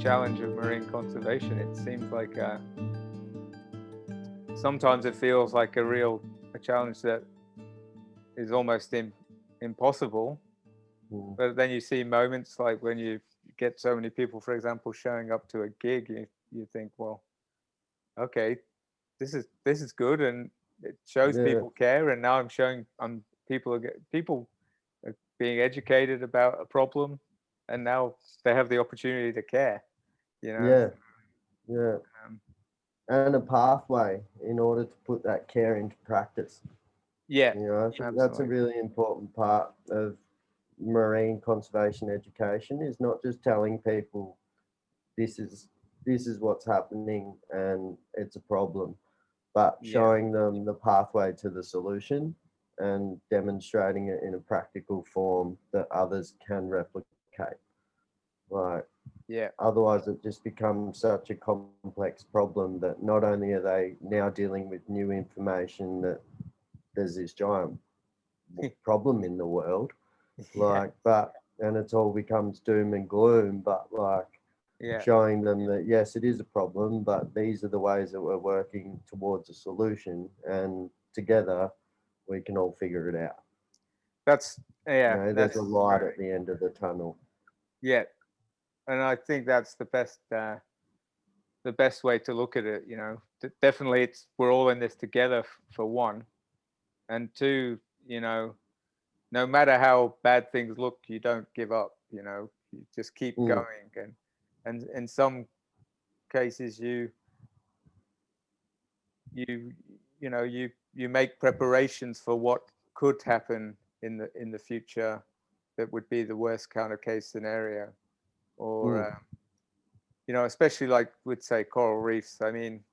challenge of marine conservation. It seems like sometimes it feels like a challenge that is almost impossible. But then you see moments like when you get so many people, for example, showing up to a gig, you think, well, okay, this is good, and it shows people care. And now people are being educated about a problem, and now they have the opportunity to care. Yeah, yeah. Um, And a pathway in order to put that care into practice. yeah, I think that's a absolutely. really important part of marine conservation education, is not just telling people this is what's happening and it's a problem, but Yeah, showing them the pathway to the solution and demonstrating it in a practical form that others can replicate. Like, yeah, otherwise it just becomes such a complex problem that not only are they now dealing with new information that there's this giant problem in the world, yeah, and it's all becomes doom and gloom, but like yeah. showing them that yes, it is a problem, but these are the ways that we're working towards a solution, and together we can all figure it out. That's yeah, There's a that's light very at the end of the tunnel. yeah, and I think that's the best way to look at it. Definitely, we're all in this together for one, and two, no matter how bad things look, you don't give up. You just keep Mm, going, and in some cases, you you make preparations for what could happen in the future that would be the worst kind of case scenario, or mm, especially like with say coral reefs. I mean,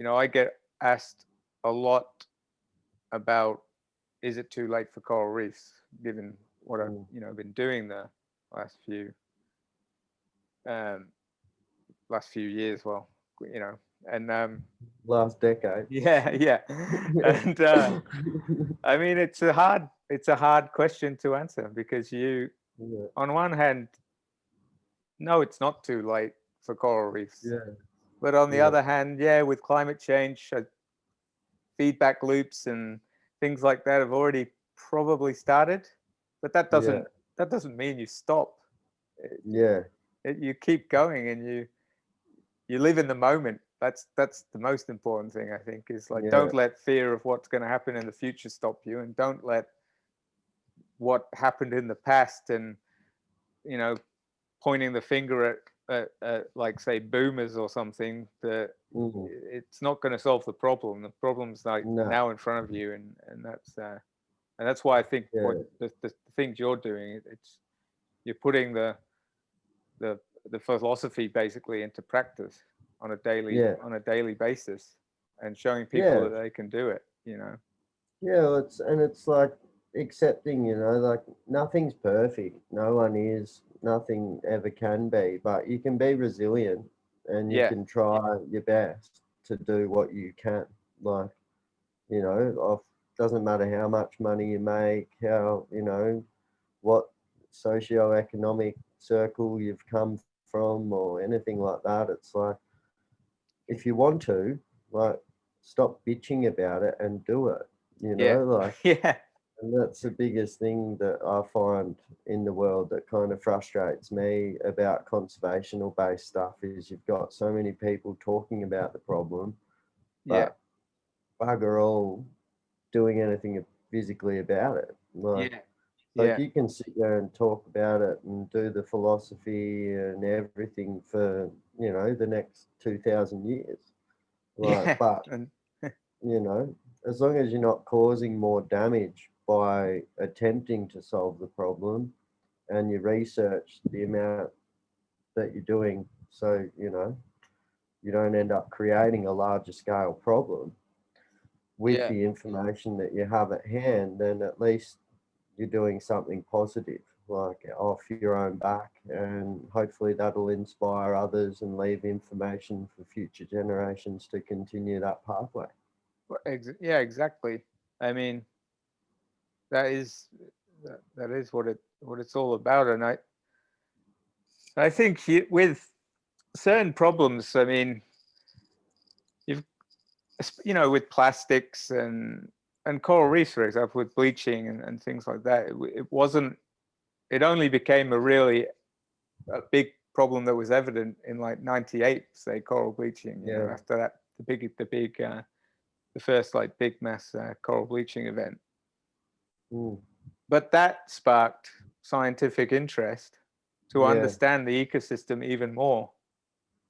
I get asked a lot about, is it too late for coral reefs, given what I've mm. been doing the last few um, last few years. Well, you know, and Last decade. yeah, yeah, and I mean it's a hard question to answer, because Yeah, on one hand, no, it's not too late for coral reefs, yeah, but on the yeah, other hand, yeah, with climate change, feedback loops and things like that have already probably started, but that yeah, doesn't mean you stop. yeah, You keep going, and you live in the moment. That's the most important thing, I think, is like, yeah, don't let fear of what's going to happen in the future stop you, and don't let what happened in the past and you know pointing the finger at like say boomers or something, that mm, it's not going to solve the problem. The problem's like no, now in front of you, and that's why I think what yeah, the things you're doing, it's you're putting the the philosophy basically into practice yeah, on a daily basis, and showing people yeah, that they can do it. yeah. It's like accepting, like nothing's perfect. No one is. Nothing ever can be. But you can be resilient, and you Yeah, can try your best to do what you can. Like, off doesn't matter how much money you make, how what socio-economic circle you've come from, or anything like that. It's like, if you want to, like, stop bitching about it and do it. yeah, Like, yeah, and that's the biggest thing that I find in the world that kind of frustrates me about conservational based stuff, is you've got so many people talking about the problem, yeah, but bugger all doing anything physically about it. yeah, Like yeah, you can sit there and talk about it and do the philosophy and everything for, the next 2000 years. Like, yeah, but, and you know, as long as you're not causing more damage by attempting to solve the problem, and you research the amount that you're doing, so, you don't end up creating a larger scale problem with yeah, the information that you have at hand, then at least you're doing something positive, like off your own back, and hopefully that'll inspire others and leave information for future generations to continue that pathway. yeah, exactly. I mean, that is that is what it's all about, and I think with certain problems. I mean, you've with plastics and coral reefs, for example, with bleaching and things like that. It only became a big problem that was evident in like '98, say coral bleaching. After that, the first like big mass coral bleaching event. But that sparked scientific interest to understand the ecosystem even more,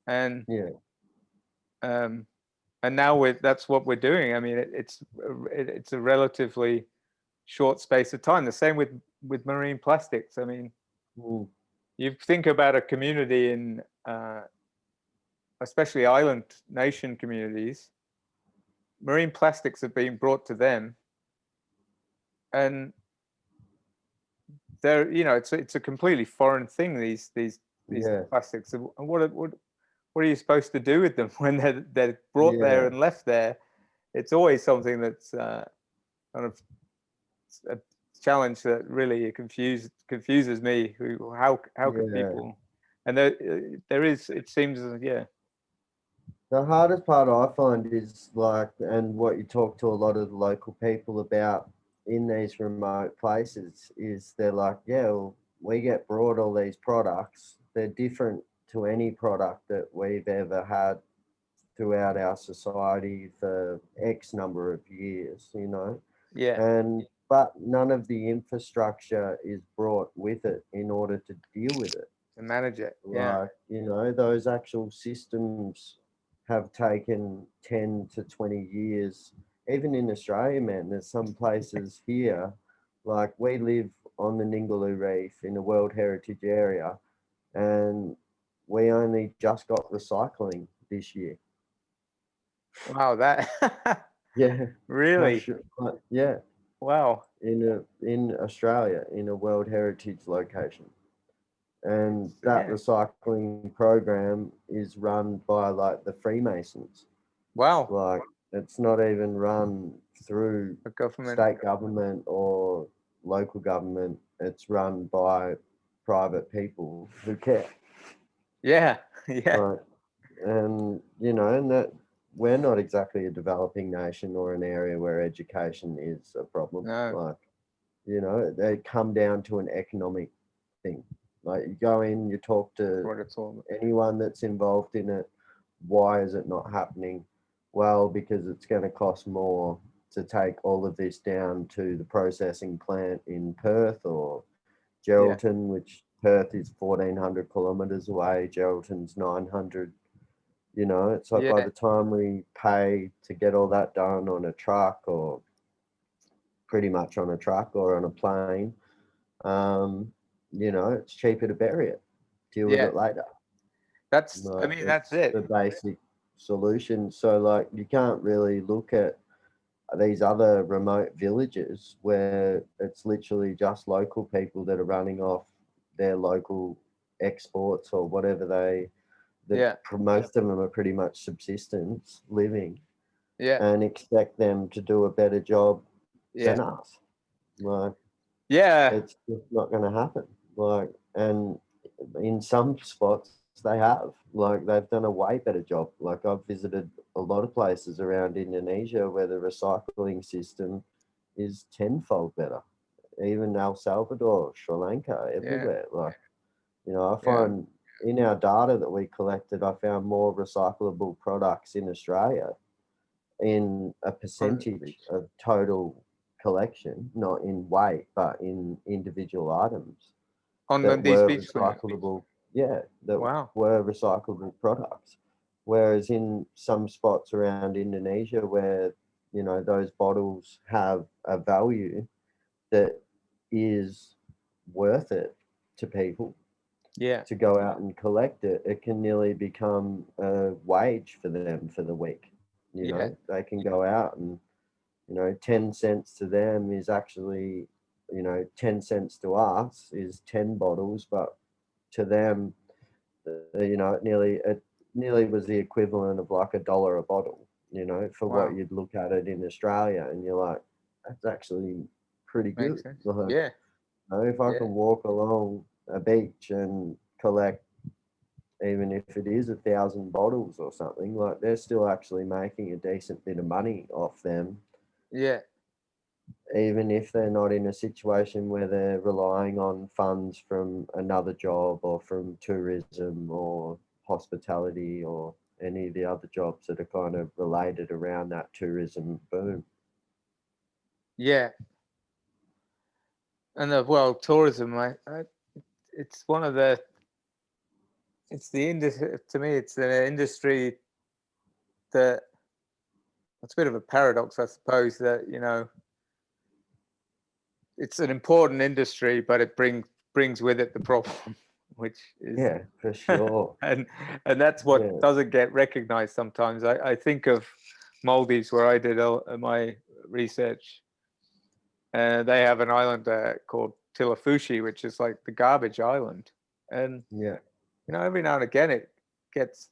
and and now that's what we're doing. I mean, it's a relatively short space of time. The same with marine plastics. I mean, you think about a community in especially island nation communities, marine plastics are being brought to them, and they're it's a completely foreign thing. These plastics, and what are you supposed to do with them when they're brought there and left there? It's always something that's kind of a challenge that really confuses me. How can people? And there is, it seems, The hardest part I find is like, and what you talk to a lot of the local people about in these remote places is they're like, yeah, well, we get brought all these products. They're different to any product that we've ever had throughout our society for X number of years, but none of the infrastructure is brought with it in order to deal with it and manage it. Like, those actual systems have taken 10 to 20 years. Even in Australia, man, there's some places here, like we live on the Ningaloo Reef in a World Heritage area, and we only just got recycling this year. Wow, that Yeah. really? Yeah. Wow. In Australia, in a World Heritage location. And that recycling program is run by like the Freemasons. Wow. Like it's not even run through a government, state government or local government. It's run by private people who care. Yeah. Right. And and that we're not exactly a developing nation or an area where education is a problem. No. Like, they come down to an economic thing. Like you go in, you talk to anyone that's involved in it. Why is it not happening? Well, because it's going to cost more to take all of this down to the processing plant in Perth or Geraldton, which Perth is 1,400 kilometers away. Geraldton's 900. It's like by the time we pay to get all that done on a truck or pretty much on a truck or on a plane, it's cheaper to bury it, deal with it later. That's it. The basic solution. So like you can't really look at these other remote villages where it's literally just local people that are running off their local exports or whatever most of them are pretty much subsistence living. And expect them to do a better job than us. Like it's just not going to happen. Like, and in some spots they have, like they've done a way better job. Like I've visited a lot of places around Indonesia where the recycling system is tenfold better. Even El Salvador, Sri Lanka, everywhere. Like, I find in our data that we collected, I found more recyclable products in Australia in a percentage of total collection, not in weight, but in individual items that were recyclable. Yeah, that were recyclable products. Whereas in some spots around Indonesia where, those bottles have a value that is worth it to people to go out and collect it, it can nearly become a wage for them for the week. They can go out and 10 cents to them is actually 10 cents to us is 10 bottles, but to them it nearly was the equivalent of like $1 a bottle, for what you'd look at it in Australia and you're like, that's actually pretty good. Like, if I can walk along a beach and collect even if it is 1,000 bottles or something, like they're still actually making a decent bit of money off them, Yeah. even if they're not in a situation where they're relying on funds from another job or from tourism or hospitality or any of the other jobs that are kind of related around that tourism boom. Yeah. And well, tourism, it's one of the, it's the industry, to me, it's an industry that, it's a bit of a paradox, I suppose, that, you know, it's an important industry, but it brings with it the problem, which is, Yeah, for sure. and that's what Yeah. doesn't get recognized sometimes. I think of Maldives, where I did all my research. They have an island called Tilafushi, which is like the garbage island, and Yeah. you know, every now and again it gets,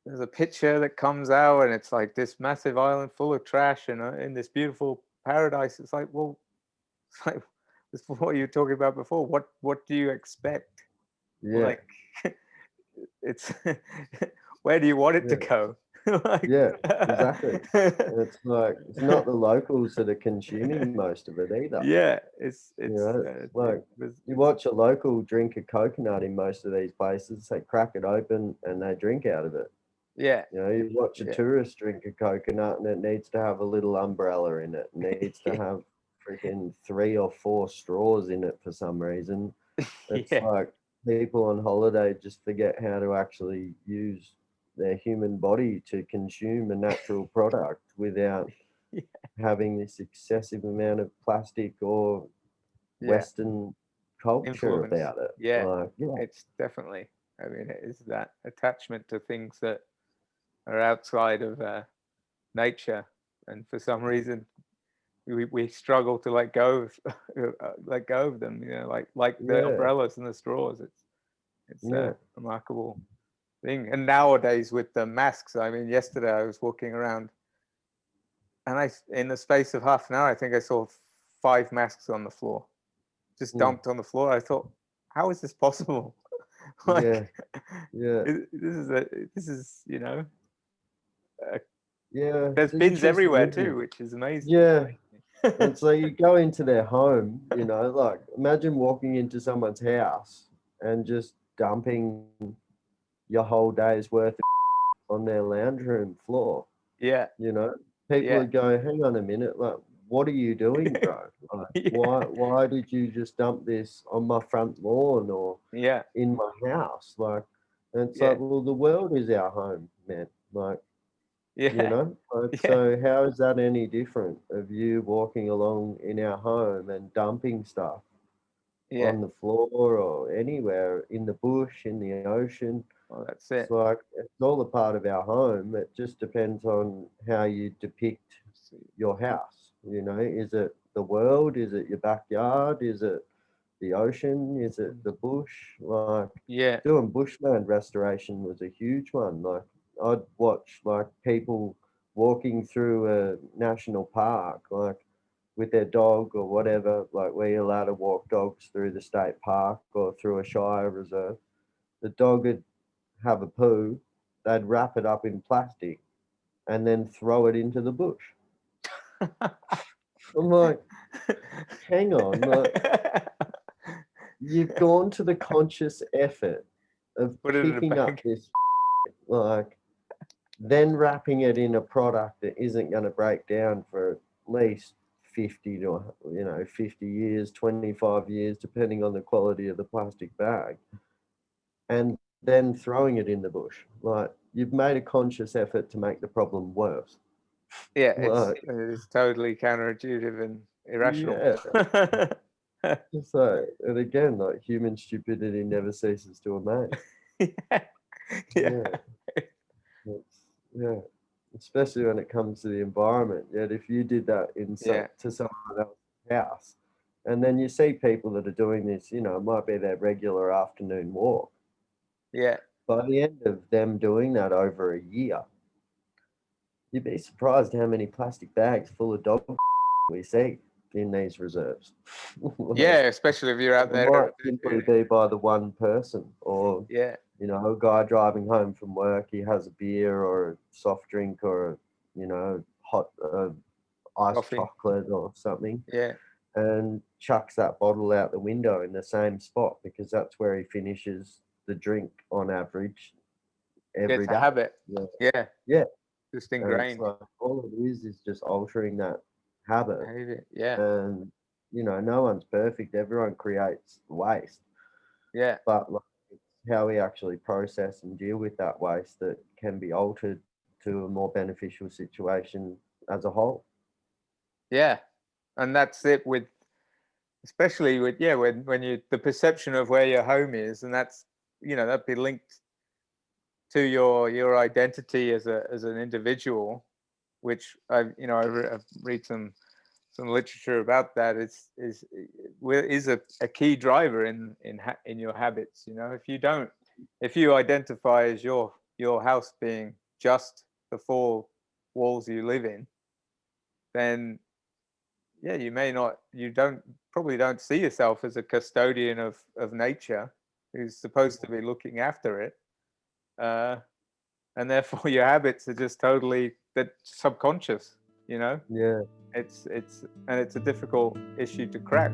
there's a picture that comes out, and it's like this massive island full of trash, and in this beautiful paradise. It's like, well, it's like, this is what you were talking about before. What do you expect? Yeah. Like, it's where do you want it to Yeah. go? Like, Yeah, exactly. It's like it's not the locals that are consuming most of it either. yeah, it's You know, it's like you it's watch a local drink a coconut in most of these places, they crack it open and they drink out of it. yeah, You know, you watch a yeah, tourist drink a coconut and it needs to have a little umbrella in it, needs to yeah, have freaking 3 or 4 straws in it for some reason. It's yeah, like people on holiday just forget how to actually use their human body to consume a natural product without yeah, having this excessive amount of plastic or yeah. Western culture Influence. about it. Yeah, Like, yeah, it's definitely. I mean, it is that attachment to things that are outside of nature, and for some reason we struggle to let go of let go of them. You know, like the yeah, umbrellas and the straws. It's yeah, a remarkable thing. And nowadays with the masks, I mean, yesterday I was walking around, and in the space of half an hour, I think I saw 5 masks on the floor, just mm, dumped on the floor. I thought, how is this possible? yeah, Like, yeah, this is, you know, uh, yeah. there's It's bins interesting, everywhere isn't too, it? which is amazing. Yeah. And so you go into their home, you know, like imagine walking into someone's house and just dumping your whole day's worth on their lounge room floor. Yeah, You know, people yeah, would go, "Hang on a minute, like, what are you doing, bro? Like, yeah, why did you just dump this on my front lawn or yeah, in my house?" Like, and it's yeah, like, well, the world is our home, man. Like, you yeah, know, like, yeah, so how is that any different of you walking along in our home and dumping stuff yeah. on the floor or anywhere in the bush, in the ocean? Well, that's It's it. like it's all a part of our home. It just depends on how you depict your house. You know, is it the world? Is it your backyard? Is it the ocean? Is it the bush? Like Yeah, doing bushland restoration was a huge one. Like I'd watch like people walking through a national park, like with their dog or whatever. Like we're allowed to walk dogs through the state park or through a shire reserve. The dog would have a poo, they'd wrap it up in plastic and then throw it into the bush. I'm like, hang on, like, you've gone to the conscious effort of put it in a picking up bag. this, like, then wrapping it in a product that isn't going to break down for at least 50 to 50 years, 25 years, depending on the quality of the plastic bag, and then throwing it in the bush. Like, you've made a conscious effort to make the problem worse. Yeah, Like, it's totally counterintuitive and irrational. yeah. So, and again, like human stupidity never ceases to amaze. Yeah, yeah, Yeah, yeah, especially when it comes to the environment. Yet, if you did that yeah, to someone else's house, and then you see people that are doing this, you know, it might be their regular afternoon walk. yeah, By the end of them doing that over a year, you'd be surprised how many plastic bags full of dog we see in these reserves. yeah. Like, Especially if you're out it might there. simply be by the one person, or Yeah, You know, a guy driving home from work, he has a beer or a soft drink or, you know, hot iced Coffee. chocolate or something, Yeah, and chucks that bottle out the window in the same spot because that's where he finishes the drink on average every it's a day. habit. Yeah. Yeah, Yeah. just And it's ingrained like all it is just altering that habit. behavior. Yeah, And, you know, no one's perfect. Everyone creates waste. yeah, But like, it's how we actually process and deal with that waste that can be altered to a more beneficial situation as a whole. yeah. And that's it with, especially with, yeah, when you, the perception of where your home is, and that's, that'd be linked to your identity as an individual, which I've read some literature about that. Is a key driver in your habits. If you identify as your house being just the four walls you live in, then yeah, you probably don't see yourself as a custodian of nature who's supposed to be looking after it. uh, and therefore your habits are just totally that subconscious. Yeah. It's a difficult issue to crack.